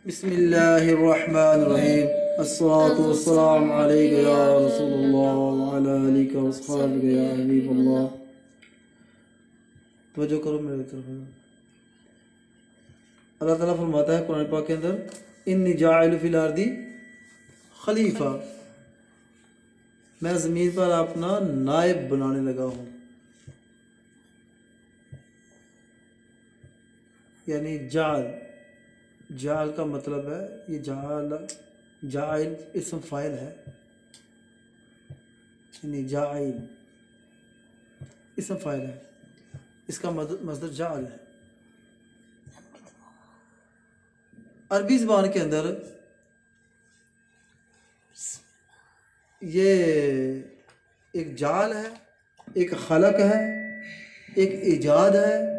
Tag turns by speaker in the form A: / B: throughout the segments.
A: बिस्मिल्लाहिर्रहमानिर्रहीम अस्सलातु वस्सलामु अलैका या रसूलुल्लाह व अला आलिका व अस्हाबिका या हबीबल्लाह। तवज्जो करो मेरी तरफ। अल्लाह ताला फरमाता है कुरान पाक के अंदर, इन्नी जाइलु फिल अर्दी खलीफा, मैं ज़मीन पर अपना नायब बनाने लगा हूँ। यानी जाल का मतलब है, ये जाइल इसम फ़ाइल है, यानी जाइल इसम फ़ाइल है, इसका मज़दर जाल है। अरबी ज़बान के अंदर ये एक जाल है, एक खलक है, एक ईजाद है,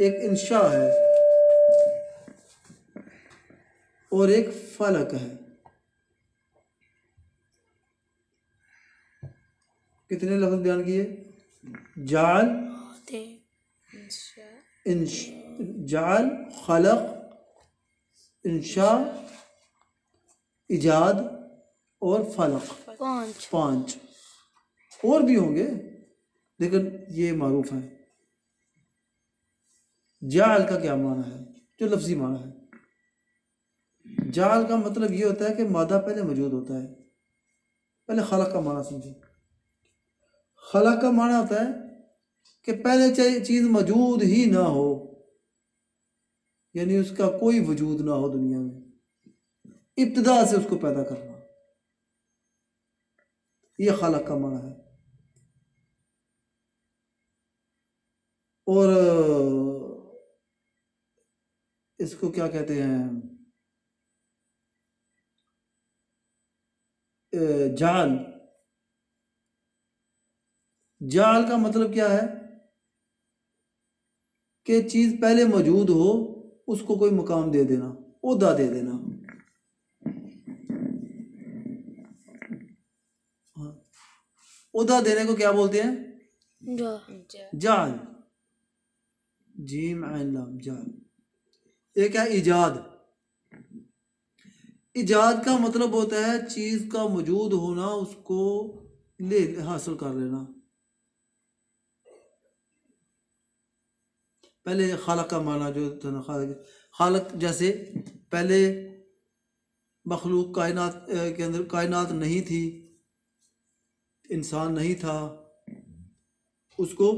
A: एक इंशा है और एक फलक है। कितने लफ्ज़ बयान किए? जाल, जाल, खलक, इंशा, इजाद और फलक। पांच और भी होंगे लेकिन ये मारूफ है। जाल का क्या माना है? जो लफ्ज़ी माना है, जाल का मतलब ये होता है कि मादा पहले मौजूद होता है। पहले खलक का माना समझे। खलक का माना होता है कि पहले चीज़ मौजूद ही ना हो, यानी उसका कोई वजूद ना हो दुनिया में, इब्तिदा से उसको पैदा करना, ये खलक का माना है। और इसको क्या कहते हैं? जाल का मतलब क्या है कि चीज़ पहले मौजूद हो, उसको कोई मुकाम दे देना, ओहदा दे देना। ओहदा देने को क्या बोलते हैं? जाल। जीम ऐन लाम, जाल। एक है इजाद। इजाद का मतलब होता है चीज़ का मौजूद होना, उसको हासिल कर लेना। पहले खालक का माना जो था ना, खालक जैसे पहले मखलूक कायनात के अंदर कायनात नहीं थी, इंसान नहीं था, उसको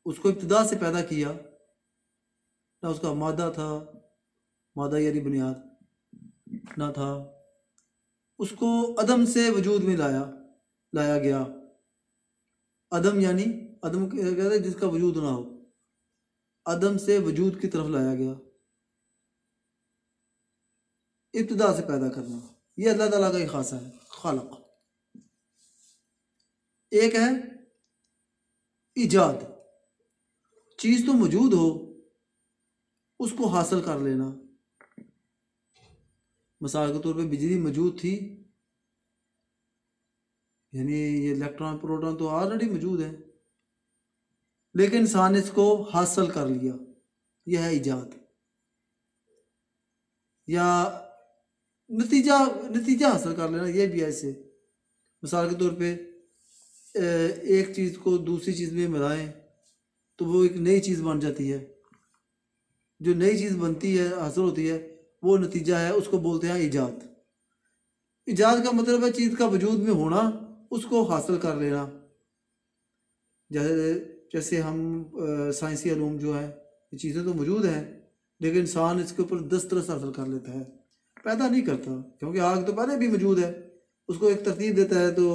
A: इब्तिदा से पैदा किया ना, उसका मादा था, मादा यानी बुनियाद ना था, उसको अदम से वजूद में लाया गया। अदम यानी अदम कहते हैं जिसका वजूद ना हो, अदम से वजूद की तरफ लाया गया, इब्तिदा से पैदा करना। ये अल्लाह ताला का एक खासा है खालक। एक है इजाद, चीज़ तो मौजूद हो, उसको हासिल कर लेना। मिसाल के तौर पे बिजली मौजूद थी, यानी ये इलेक्ट्रॉन प्रोटॉन तो ऑलरेडी मौजूद है, लेकिन इंसान ने इसको हासिल कर लिया, यह है इजाद। या नतीजा हासिल कर लेना, यह भी ऐसे। मिसाल के तौर पे एक चीज़ को दूसरी चीज़ में मिलाएं तो वो एक नई चीज़ बन जाती है। जो नई चीज़ बनती है, हासिल होती है, वो नतीजा है, उसको बोलते हैं इजाद। इजाद का मतलब है चीज़ का वजूद में होना, उसको हासिल कर लेना। जैसे हम साइंसी अलूम जो है, ये चीज़ें तो मौजूद हैं, लेकिन इंसान इसके ऊपर दस्तरस हासिल कर लेता है, पैदा नहीं करता। क्योंकि आग तो पहले भी मौजूद है, उसको एक तरतीब देता है तो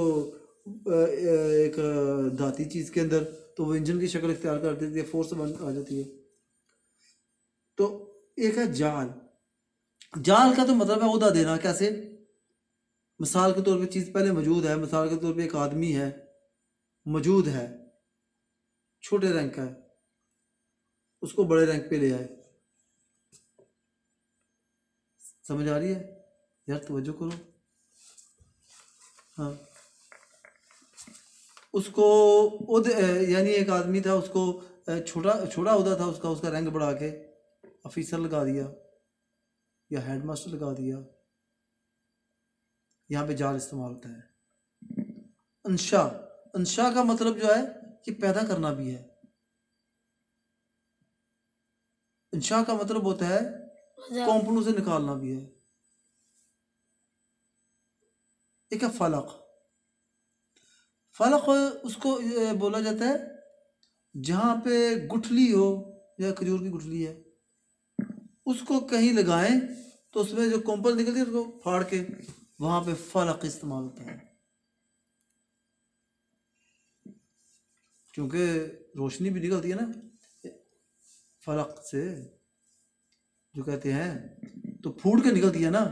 A: एक धाती चीज़ के अंदर तो वो इंजन की शक्ल इख्तियार कर देती है, फोर्स आ जाती है। तो एक है जाल। जाल का तो मतलब है ओहदा देना। कैसे? मिसाल के तौर पे चीज़ पहले मौजूद है, मिसाल के तौर पे एक आदमी है, मौजूद है, छोटे रैंक का है, उसको बड़े रैंक पे ले आए। समझ आ रही है यार? तवज्जो करो। हाँ, उसको यानी एक आदमी था, उसको छोटा ओहदा था, उसका रैंक बढ़ा के ऑफिसर लगा दिया या हेडमास्टर लगा दिया, यहाँ पे जाल इस्तेमाल होता है। अंशा, अंशा का मतलब जो है कि पैदा करना भी है। अंशा का मतलब होता है कॉम्पनों से निकालना भी है। एक है फलक। फलक उसको बोला जाता है जहाँ पे गुठली हो, या खजूर की गुठली है, उसको कहीं लगाएं तो उसमें जो कॉम्पल निकलती है उसको फाड़ के वहाँ पे फलक इस्तेमाल होता है, क्योंकि रोशनी भी निकलती है ना फलक से, जो कहते हैं, तो फूट के निकलती है ना,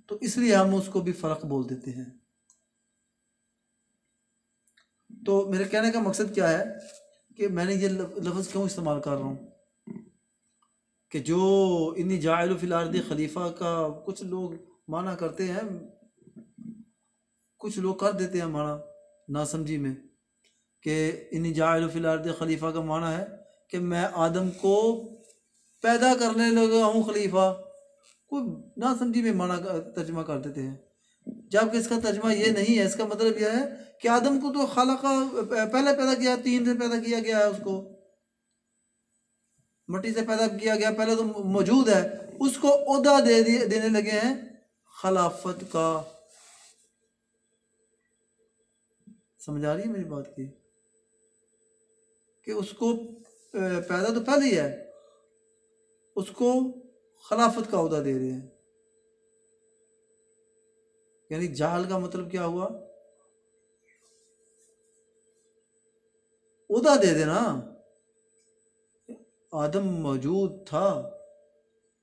A: तो इसलिए हम उसको भी फलक बोल देते हैं। तो मेरे कहने का मकसद क्या है कि मैंने ये लफ्ज़ क्यों इस्तेमाल कर रहा हूँ कि जो इन्नी जाइलु फिल अर्दी खलीफा का कुछ लोग माना करते हैं, कुछ लोग कर देते हैं माना नासमझी में, कि इन्नी जाइलु फिल अर्दी खलीफा का माना है कि मैं आदम को पैदा करने लगा हूँ खलीफा, कोई नासमझी में माना तर्जमा कर देते हैं, जबकि इसका तर्जमा ये नहीं है। इसका मतलब यह है कि आदम को तो खाला का पहले पैदा किया, तीन से पैदा किया गया है, उसको मिट्टी से पैदा किया गया, पहले तो मौजूद है, उसको ओहदा देने लगे हैं खिलाफत का। समझ आ रही है मेरी बात की, कि उसको पैदा तो पहले ही है, उसको खिलाफत का ओहदा दे रहे हैं। यानी जाल का मतलब क्या हुआ, ओहदा दे देना। आदम मौजूद था,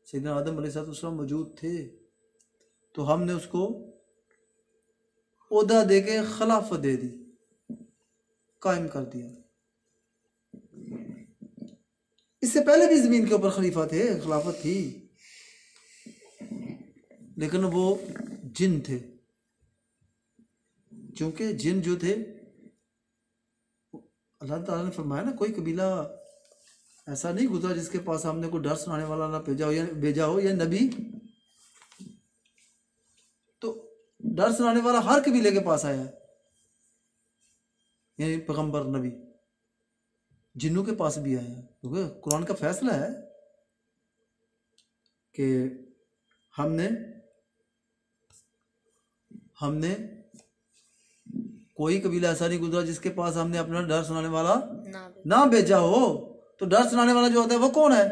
A: सैयदना आदम अलैहिस्सलाम मौजूद थे, तो हमने उसको ओहदा दे के खिलाफत दे दी, कायम कर दिया। इससे पहले भी ज़मीन के ऊपर खलीफा थे, खिलाफत थी, लेकिन वो जिन थे, क्योंकि जिन जो थे, अल्लाह ताला ने फरमाया ना, कोई कबीला ऐसा नहीं गुजरा जिसके पास हमने कोई डर सुनाने वाला ना भेजा हो या नबी। तो डर सुनाने वाला हर कबीले के पास आया है, यानी पैगंबर नबी जिन्नों के पास भी आया है, क्योंकि कुरान का फैसला है कि हमने कोई कबीला ऐसा नहीं गुजरा जिसके पास हमने अपना डर सुनाने वाला ना भेजा हो। तो डर सुनाने वाला जो होता है वो कौन है?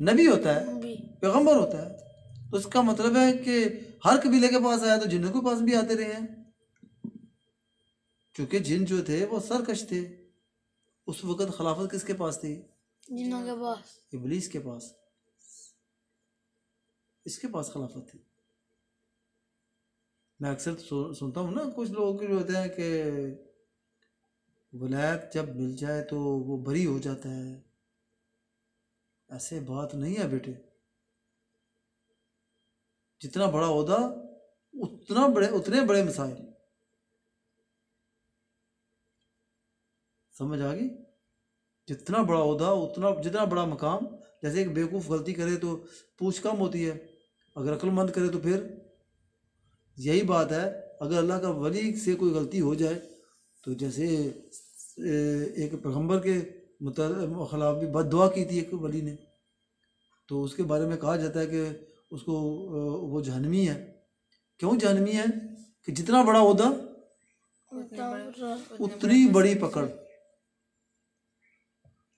A: नबी होता है, पैगंबर होता है। तो इसका मतलब है कि हर कबीले के पास आया तो जिन्नों के पास भी आते रहे हैं, क्योंकि जिन जो थे वो सरकश थे। उस वक्त खिलाफत किसके पास थी?
B: जिन्नों के पास,
A: इब्लीस के पास, इसके पास खिलाफत थी। मैं अक्सर सुनता हूँ ना, कुछ लोग जो होते हैं कि वलायत जब मिल जाए तो वो बरी हो जाता है। ऐसे बात नहीं है बेटे, जितना बड़ा ओहदा उतने बड़े मसाइल। समझ आ गई? जितना बड़ा ओहदा जितना बड़ा मकाम। जैसे एक बेवकूफ़ गलती करे तो पूछ कम होती है, अगर अक्लमंद करे तो फिर यही बात है। अगर अल्लाह का वली से कोई गलती हो जाए, तो जैसे एक पैगंबर के खिलाफ भी बद्दुआ की थी एक वली ने, तो उसके बारे में कहा जाता है कि उसको वो जहन्नमी है। क्यों जहन्नमी है? कि जितना बड़ा ओहदा उतनी बड़ी पकड़।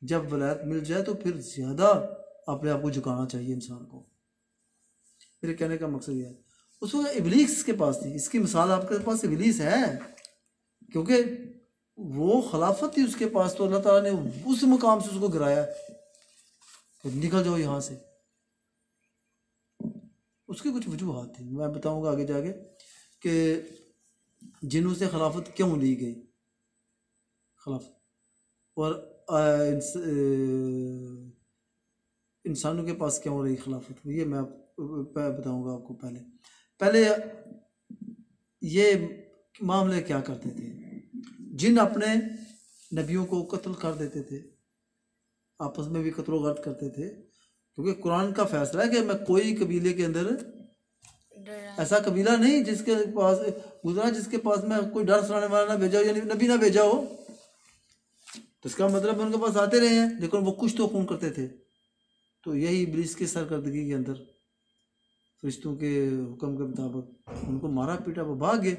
A: जब वलायत मिल जाए तो फिर ज़्यादा अपने आप को झुकाना चाहिए इंसान को। मेरे कहने का मकसद यह है, उस वक्त इब्लीस के पास थी। इसकी मिसाल आपके पास इब्लीस है, क्योंकि वो खिलाफत थी उसके पास, तो अल्लाह ताला ने उस मुकाम से उसको गिराया कि निकल जाओ यहाँ से। उसकी कुछ वजूहात थी, मैं बताऊंगा आगे जाके कि जिन्हों से खिलाफत क्यों ली गई, खिलाफत, और इंसानों के पास क्यों रही खिलाफत, ये मैं बताऊंगा आपको। पहले ये मामले क्या करते थे? जिन अपने नबियों को कत्ल कर देते थे, आपस में भी कत्लो गर्द करते थे, क्योंकि कुरान का फैसला है कि मैं कोई कबीले के अंदर ऐसा कबीला नहीं जिसके पास गुजरा जिसके पास मैं कोई डर सुनाने वाला ना भेजा हो, यानी नबी ना भेजा हो। तो इसका मतलब उनके पास आते रहे हैं, लेकिन वो कुछ तो खून करते थे। तो यही इब्लीस की सरकर्दगी के अंदर फरिश्तों के हुक्म के मुताबिक उनको मारा पीटा, वो भाग गए।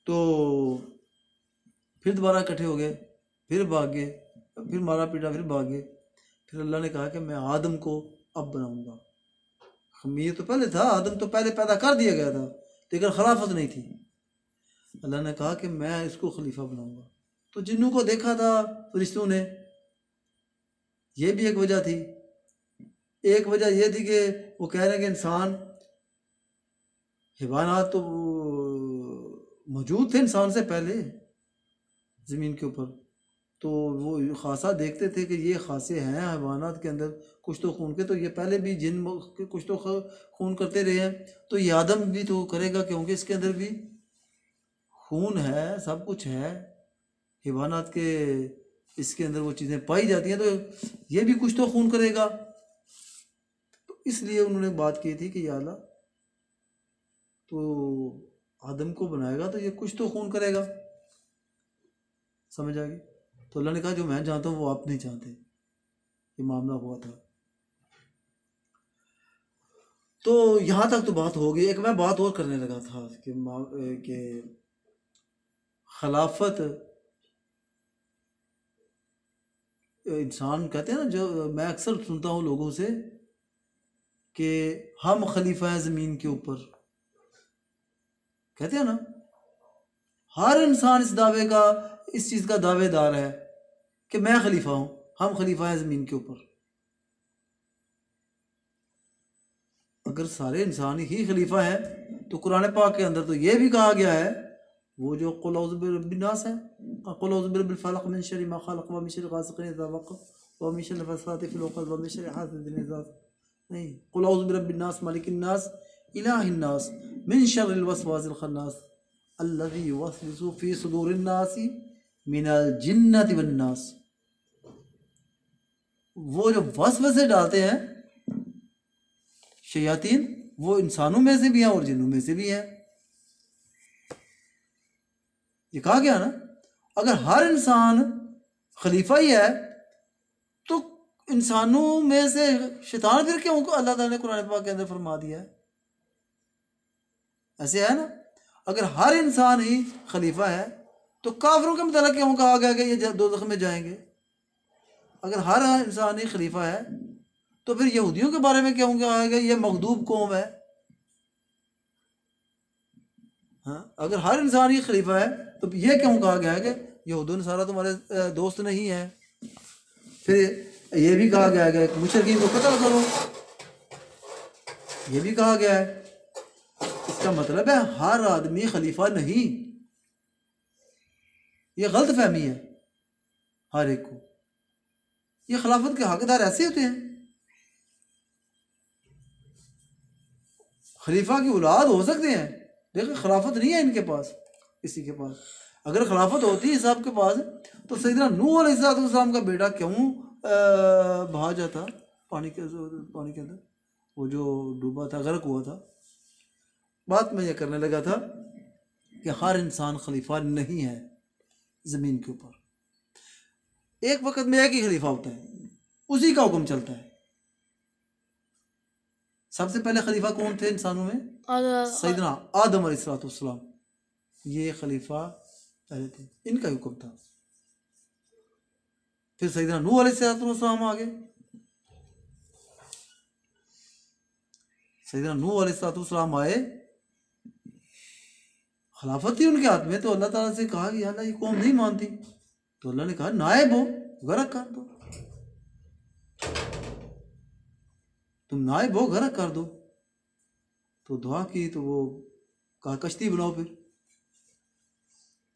A: तो फिर दोबारा इकट्ठे हो गए, फिर भाग गए, फिर मारा पीटा, फिर भाग गए। फिर अल्लाह ने कहा कि मैं आदम को अब बनाऊंगा। ये तो पहले था, आदम तो पहले पैदा कर दिया गया था, लेकिन खिलाफत नहीं थी। अल्लाह ने कहा कि मैं इसको खलीफा बनाऊंगा। तो जिन्नों को देखा था फरिश्तों ने, ये भी एक वजह थी। एक वजह यह थी कि वो कह रहे हैं कि इंसान, हैवानात तो मौजूद थे इंसान से पहले ज़मीन के ऊपर, तो वो खासा देखते थे कि ये खासे हैं हैवानात के अंदर कुछ तो खून के, तो ये पहले भी जिन कुछ तो खून करते रहे हैं, तो ये आदम भी तो करेगा, क्योंकि इसके अंदर भी खून है, सब कुछ है, हैवानात के इसके अंदर वो चीज़ें पाई जाती हैं, तो ये भी कुछ तो खून करेगा। तो इसलिए उन्होंने बात की थी कि या अल्लाह, तो आदम को बनाएगा तो ये कुछ तो खून करेगा। समझ आ गई? तो अल्लाह ने कहा जो मैं जानता हूँ वो आप नहीं जानते। ये मामला हुआ था। तो यहाँ तक तो बात हो गई। एक मैं बात और करने लगा था कि खिलाफत, इंसान कहते हैं ना, जो मैं अक्सर सुनता हूँ लोगों से कि हम खलीफा हैं ज़मीन के ऊपर, कहते हैं ना, हर इंसान इस दावे का, इस चीज़ का दावेदार है कि मैं खलीफा हूँ, हम खलीफा हैं ज़मीन के ऊपर। अगर सारे इंसान ही खलीफा हैं तो कुरान पाक के अंदर तो ये भी कहा गया है, वो जो कुल औज़ु बिरब्बिन्नास है, कुल औज़ु बिरब्बिल फलक़ मिन शर्रि मा खलक़ व मिन शर्रि गासिक़िन इज़ा वक़ब व मिन शर्रि नफ़्फ़ासाति फ़िल उक़द व मिन शर्रि हासिदिन इज़ा, नहीं, कुल औज़ु बिरब्बिन्नास मालिकिन नास इलाहिन नास मिन शर्रिल वसवासिल खन्नास अल्लज़ी युवस्विसु फ़ी सुदूरिन नासी मिनल जिन्नति वन नास। वो जो वसवसे डालते हैं शयातीन, वो इंसानों में से भी हैं और जिन्नों में से भी हैं। ये कहा गया ना, अगर हर इंसान खलीफा ही है तो इंसानों में से शैतान फिर क्यों अल्लाह ताला ने कुरान पाक के अंदर फरमा दिया है? ऐसे है ना, अगर हर इंसान ही खलीफा है तो काफिरों के मतलब क्यों कहा गया कि ये दोज़ख में जाएंगे? अगर हर इंसान ही खलीफा है तो फिर यहूदियों के बारे में क्यों कहा गया ये मगदूब कौम है? हाँ, अगर हर इंसान ही खलीफा है तो ये क्यों कहा गया है कि यहूद नसारा तुम्हारे दोस्त नहीं है? फिर ये भी कहा गया है कि मुशरिकीन को कत्ल करो, ये भी कहा गया है। इसका मतलब है हर आदमी खलीफा नहीं, ये गलत फहमी है हर एक को। ये खिलाफत के हकदार ऐसे होते हैं, खलीफा की औलाद हो सकते हैं लेकिन खिलाफत नहीं है इनके पास, किसी के पास। अगर खिलाफत होती है साहब के पास तो सैयदना नूह अलैहिस्सलाम का बेटा क्यों बहा जाता पानी के अंदर, वो जो डूबा था, गर्क हुआ था। बात मैं ये करने लगा था कि हर इंसान खलीफा नहीं है ज़मीन के ऊपर। एक वक्त में एक ही खलीफा होता है, उसी का हुक्म चलता है। सबसे पहले खलीफा कौन थे इंसानों में? सैयदना आदम अलैहिस्सलाम, ये खलीफा पहले थे, इनका हुक्म था। फिर सैयदना नूह अलैहिस्सलाम आ गए। सैयदना नूह अलैहिस्सलाम आए, खिलाफत थी उनके हाथ में, तो अल्लाह ताला से कहा कि अल्लाह ये कौम नहीं मानती, तो अल्लाह ने कहा नायब हो, गर्क कर दो, तुम नायब हो, गर्क कर दो। तो दुआ की, तो वो कहा कश्ती बनाओ। फिर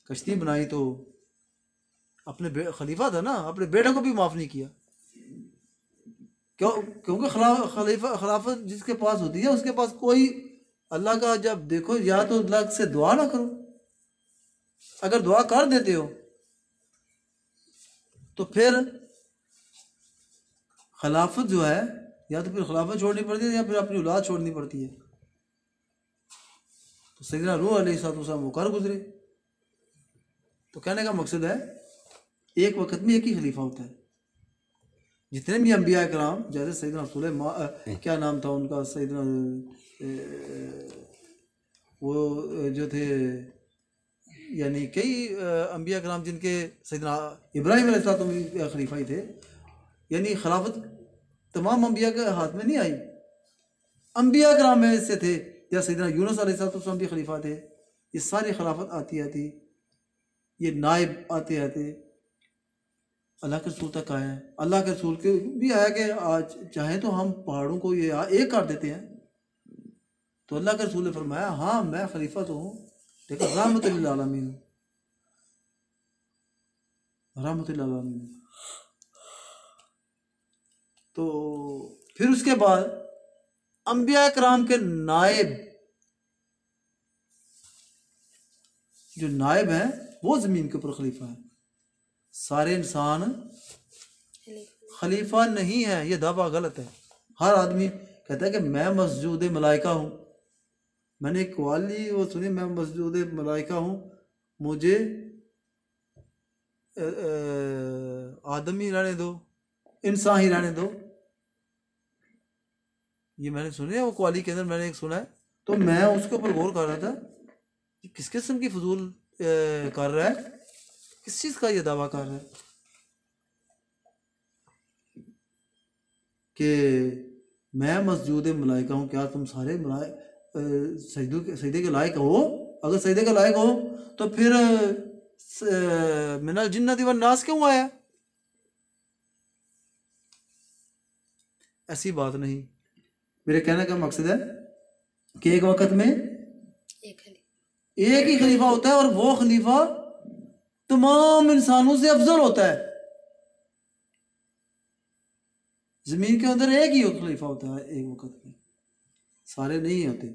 A: कश्ती बनाई तो अपने खलीफा था ना, अपने बेटे को भी माफ़ नहीं किया। क्यों? क्योंकि खिलाफत जिसके पास होती है उसके पास कोई अल्लाह का, जब देखो या तो अल्लाह से दुआ ना करो, अगर दुआ कर देते हो तो फिर खिलाफत जो है, या तो फिर खिलाफत छोड़नी पड़ती है या फिर अपनी औलाद छोड़नी पड़ती है। तो सैयदना नूह अलैहिस्सलाम वो कर गुजरे। तो कहने का मकसद है एक वक्त में एक ही खलीफा होता है। जितने भी अंबिया कराम, जैसे सैयदना क्या नाम था उनका, सैयदना वो जो थे, यानी कई अंबिया कराम जिनके सैयदना इब्राहिम अलैहिस्सलाम भी खलीफा ही थे। यानी खिलाफत तमाम अंबिया के हाथ में नहीं आई, अंबिया कराम में से थे। या सैयदना यूनुस अलैहिस्सलाम भी खलीफा थे। ये सारी खिलाफत आती आती, ये नाइब आते आते अल्लाह के रसूल तक आए हैं। अल्लाह के रसूल के भी आया कि आज चाहे तो हम पहाड़ों को ये एक कर देते हैं। तो अल्लाह के रसूल ने फरमाया हाँ मैं खलीफा तो हूँ, लेकिन रहमतुल लिल आलमीन, रहमतुल लिल आलमीन। तो फिर उसके बाद अंबिया कराम के नायब, जो नायब हैं वो ज़मीन के ऊपर खलीफा है। सारे इंसान खलीफा नहीं है, ये दावा गलत है। हर आदमी कहता है कि मैं मस्जूद मलाइका हूँ। मैंने एक वाली वो सुनी, मैं मस्जूद मलाइका हूँ, मुझे आदम ही रहने दो, इंसान ही रहने दो। ये मैंने सुनी है, वो कवाली के अंदर मैंने एक सुना है। तो मैं उसके ऊपर गौर कर रहा था कि किस किस्म की फजूल कर रहा है, किस चीज़ का ये दावा कर रहा है कि मैं मस्जूद मलाइका हूँ। क्या तुम सारे सजदे के लायक हो? अगर सजदे के लायक हो तो फिर मिनल जिन्नति वन नास क्यों आया? ऐसी बात नहीं। मेरे कहने का मकसद है कि एक वक्त में एक ही खलीफा होता है, और वो खलीफा तमाम इंसानों से अफजल होता है। जमीन के अंदर एक ही खलीफा होता है एक वक्त में, सारे नहीं होते।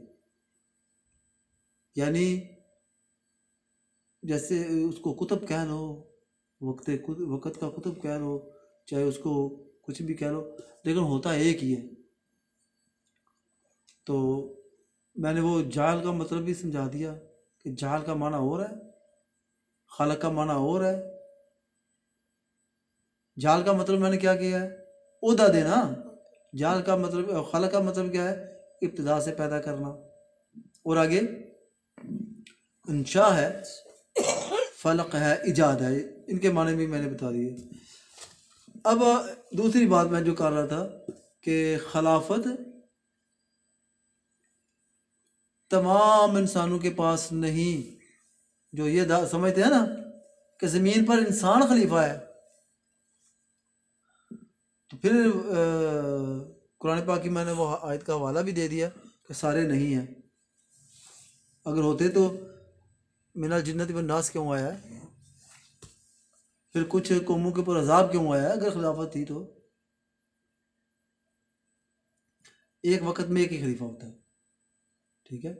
A: यानी जैसे उसको कुतुब कह लो, वक्त का कुतुब कह लो, चाहे उसको कुछ भी कह लो, लेकिन होता एक ही है। तो मैंने वो जाल का मतलब भी समझा दिया कि जाल का माना और है, खालक का माना और है। जाल का मतलब मैंने क्या किया है? ओहदा देना। जाल का मतलब, खालक का मतलब क्या है? इब्तिदा से पैदा करना। और आगे इंशा है, फलक है, इजाद है। इनके माने भी मैंने बता दिए। अब दूसरी बात मैं जो कर रहा था कि खिलाफत तमाम इंसानों के पास नहीं। जो ये समझते हैं ना कि ज़मीन पर इंसान खलीफा है, तो फिर कुरान पाक की मैंने वो आयत का हवाला भी दे दिया कि सारे नहीं हैं। अगर होते तो मिनल जिन्नति वन नास क्यों आया है? फिर कुछ कौमों के ऊपर अजाब क्यों आया है? अगर खिलाफत थी तो एक वक्त में एक ही खलीफा होता है। ठीक है।